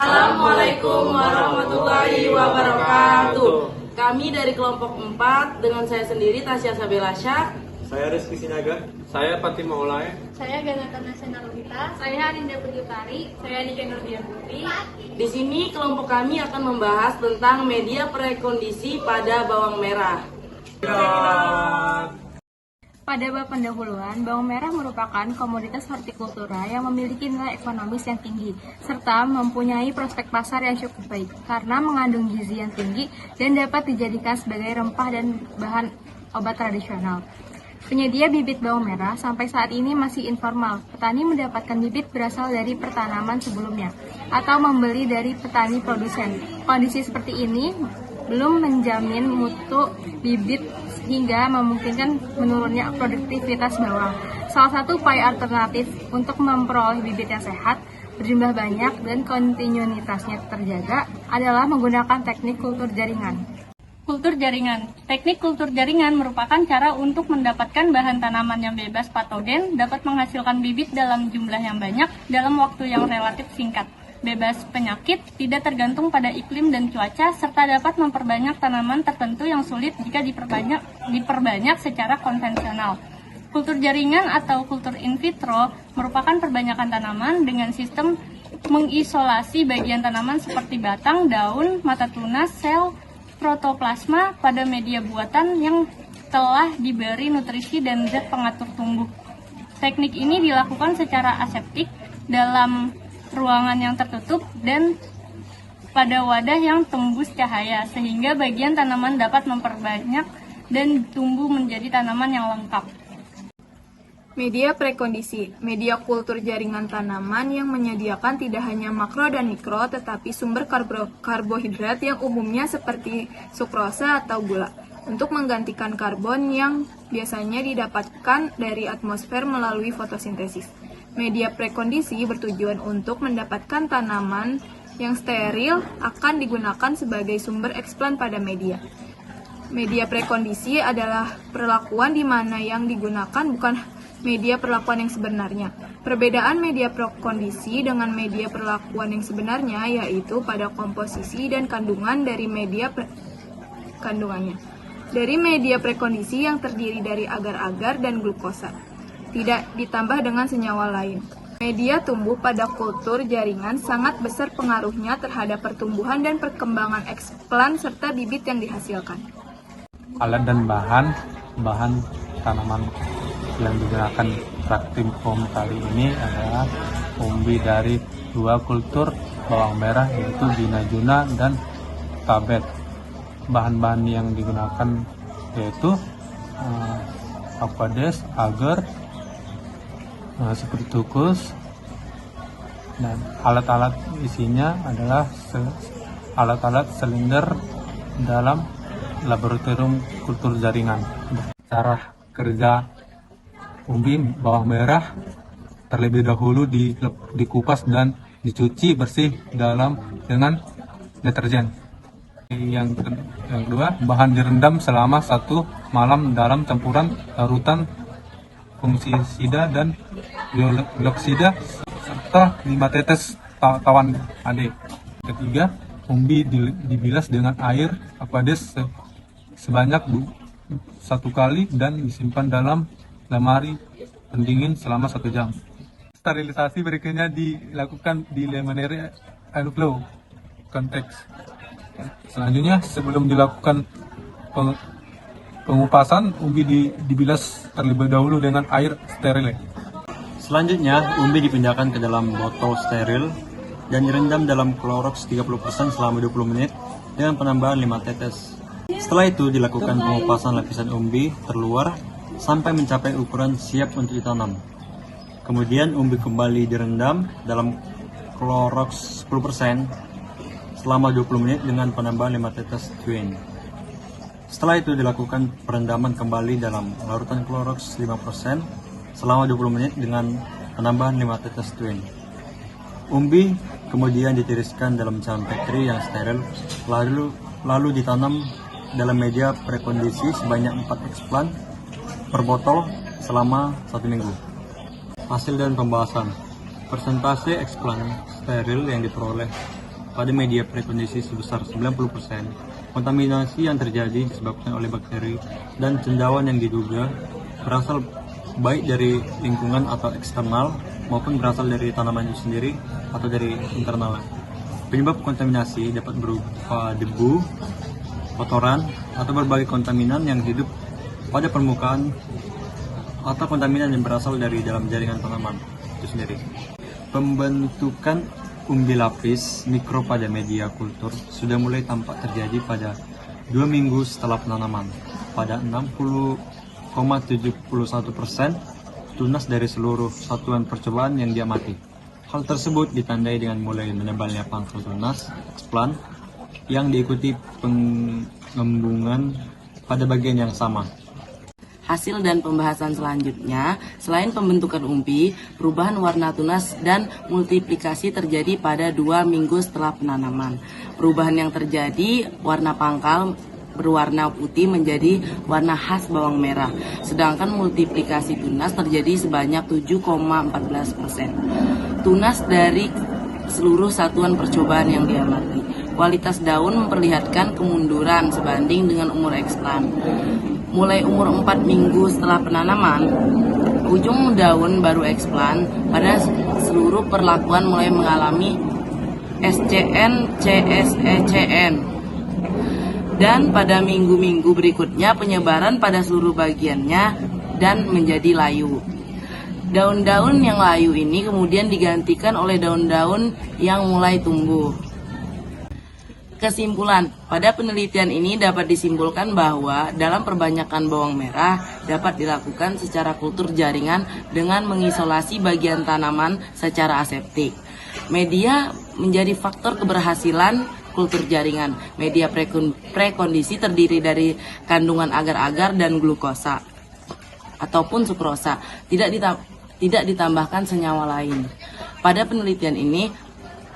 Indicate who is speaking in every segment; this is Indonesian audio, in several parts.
Speaker 1: Assalamualaikum warahmatullahi wabarakatuh. Kami dari kelompok 4 dengan saya sendiri Tasya Sabelasya.
Speaker 2: Saya Rizky Sinaga. Saya Fatima Ulay.
Speaker 3: Saya Ganata Nasional Wita. Saya Aninda Putri. Saya Nika Nurdian Putri.
Speaker 1: Di sini kelompok kami akan membahas tentang media prekondisi pada bawang merah.
Speaker 3: Pada bab pendahuluan, bawang merah merupakan komoditas hortikultura yang memiliki nilai ekonomis yang tinggi, serta mempunyai prospek pasar yang cukup baik, karena mengandung gizi yang tinggi dan dapat dijadikan sebagai rempah dan bahan obat tradisional. Penyedia bibit bawang merah sampai saat ini masih informal. Petani mendapatkan bibit berasal dari pertanaman sebelumnya, atau membeli dari petani produsen. Kondisi seperti ini belum menjamin mutu bibit hingga memungkinkan menurunnya produktivitas bawang. Salah satu upaya alternatif untuk memperoleh bibit yang sehat, berjumlah banyak, dan kontinuitasnya terjaga adalah menggunakan teknik kultur jaringan. Kultur jaringan. Teknik kultur jaringan merupakan cara untuk mendapatkan bahan tanaman yang bebas patogen, dapat menghasilkan bibit dalam jumlah yang banyak dalam waktu yang relatif singkat, bebas penyakit, tidak tergantung pada iklim dan cuaca, serta dapat memperbanyak tanaman tertentu yang sulit jika diperbanyak secara konvensional. Kultur jaringan atau kultur in vitro merupakan perbanyakan tanaman dengan sistem mengisolasi bagian tanaman seperti batang, daun, mata tunas, sel, protoplasma pada media buatan yang telah diberi nutrisi dan zat pengatur tumbuh. Teknik ini dilakukan secara aseptik dalam ruangan yang tertutup dan pada wadah yang tembus cahaya, sehingga bagian tanaman dapat memperbanyak dan tumbuh menjadi tanaman yang lengkap.
Speaker 4: Media prekondisi, media kultur jaringan tanaman yang menyediakan tidak hanya makro dan mikro, tetapi sumber karbohidrat yang umumnya seperti sukrosa atau gula, untuk menggantikan karbon yang biasanya didapatkan dari atmosfer melalui fotosintesis. Media prekondisi bertujuan untuk mendapatkan tanaman yang steril akan digunakan sebagai sumber eksplan pada media. Media prekondisi adalah perlakuan di mana yang digunakan bukan media perlakuan yang sebenarnya. Perbedaan media prekondisi dengan media perlakuan yang sebenarnya yaitu pada komposisi dan kandungan dari media kandungannya. Dari media prekondisi yang terdiri dari agar-agar dan glukosa, tidak ditambah dengan senyawa lain. Media tumbuh pada kultur jaringan sangat besar pengaruhnya terhadap pertumbuhan dan perkembangan eksplan serta bibit yang dihasilkan.
Speaker 2: Alat dan bahan tanaman yang digunakan Traktim Pom kali ini adalah umbi dari 2 kultur bawang merah, yaitu Binajuna dan Tabet. Bahan-bahan yang digunakan yaitu aquades, agar, seperti tukus, dan alat-alat isinya adalah alat-alat silinder dalam laboratorium kultur jaringan. Cara kerja umbi bawang merah terlebih dahulu dikupas dan dicuci bersih dengan deterjen. Yang kedua, bahan direndam selama 1 malam dalam campuran larutan fungisida dan dioksida serta 5 tetes tawan AD. Ketiga, umbi dibilas dengan air aquades sebanyak 1 kali dan disimpan dalam lemari pendingin selama 1 jam. Sterilisasi berikutnya dilakukan di luminary airflow konteks. Selanjutnya, sebelum dilakukan pengupasan, umbi dibilas terlebih dahulu dengan air steril.
Speaker 5: Selanjutnya, umbi dipindahkan ke dalam botol steril dan direndam dalam Clorox 30% selama 20 menit dengan penambahan 5 tetes. Setelah itu dilakukan pengupasan lapisan umbi terluar sampai mencapai ukuran siap untuk ditanam. Kemudian umbi kembali direndam dalam Clorox 10% selama 20 menit dengan penambahan 5 tetes twin. Setelah itu dilakukan perendaman kembali dalam larutan Clorox 5% selama 20 menit dengan penambahan 5 tetes twin. Umbi kemudian ditiriskan dalam cairan bakteri yang steril, lalu ditanam dalam media prekondisi sebanyak 4 eksplan per botol selama 1 minggu. Hasil dan pembahasan. Persentase eksplan steril yang diperoleh pada media prekondisi sebesar 90%, kontaminasi yang terjadi disebabkan oleh bakteri dan cendawan yang diduga berasal baik dari lingkungan atau eksternal maupun berasal dari tanaman itu sendiri atau dari internal. Penyebab kontaminasi dapat berupa debu, kotoran, atau berbagai kontaminan yang hidup pada permukaan atau kontaminan yang berasal dari dalam jaringan tanaman itu sendiri. Pembentukan umbi lapis mikro pada media kultur sudah mulai tampak terjadi pada 2 minggu setelah penanaman. Pada 60,71% tunas dari seluruh satuan percobaan yang diamati. Hal tersebut ditandai dengan mulai menebalnya pangkal tunas eksplan yang diikuti pengembungan pada bagian yang sama.
Speaker 1: Hasil dan pembahasan selanjutnya, selain pembentukan umbi, perubahan warna tunas dan multiplikasi terjadi pada 2 minggu setelah penanaman. Perubahan yang terjadi, warna pangkal berwarna putih menjadi warna khas bawang merah, sedangkan multiplikasi tunas terjadi sebanyak 7,14%. Tunas dari seluruh satuan percobaan yang diamati. Kualitas daun memperlihatkan kemunduran sebanding dengan umur eksplan. Mulai umur 4 minggu setelah penanaman, ujung daun baru eksplan pada seluruh perlakuan mulai mengalami SCN, CSECN. Dan pada minggu-minggu berikutnya penyebaran pada seluruh bagiannya dan menjadi layu. Daun-daun yang layu ini kemudian digantikan oleh daun-daun yang mulai tumbuh. Kesimpulan, pada penelitian ini dapat disimpulkan bahwa dalam perbanyakan bawang merah dapat dilakukan secara kultur jaringan dengan mengisolasi bagian tanaman secara aseptik. Media menjadi faktor keberhasilan kultur jaringan. Media prekondisi terdiri dari kandungan agar-agar dan glukosa ataupun sukrosa, tidak ditambahkan senyawa lain. Pada penelitian ini,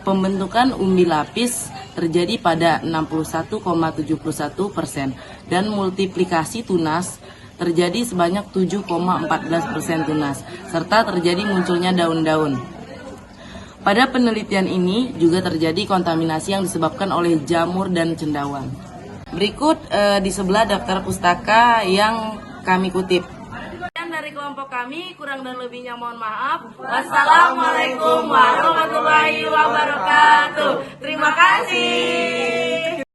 Speaker 1: pembentukan umbi lapis terjadi pada 61,71% dan multiplikasi tunas terjadi sebanyak 7,14% tunas, serta terjadi munculnya daun-daun. Pada penelitian ini juga terjadi kontaminasi yang disebabkan oleh jamur dan cendawan. Berikut di sebelah daftar pustaka yang kami kutip. Dari kelompok kami, kurang dan lebihnya mohon maaf. Wassalamualaikum warahmatullahi wabarakatuh. Terima kasih.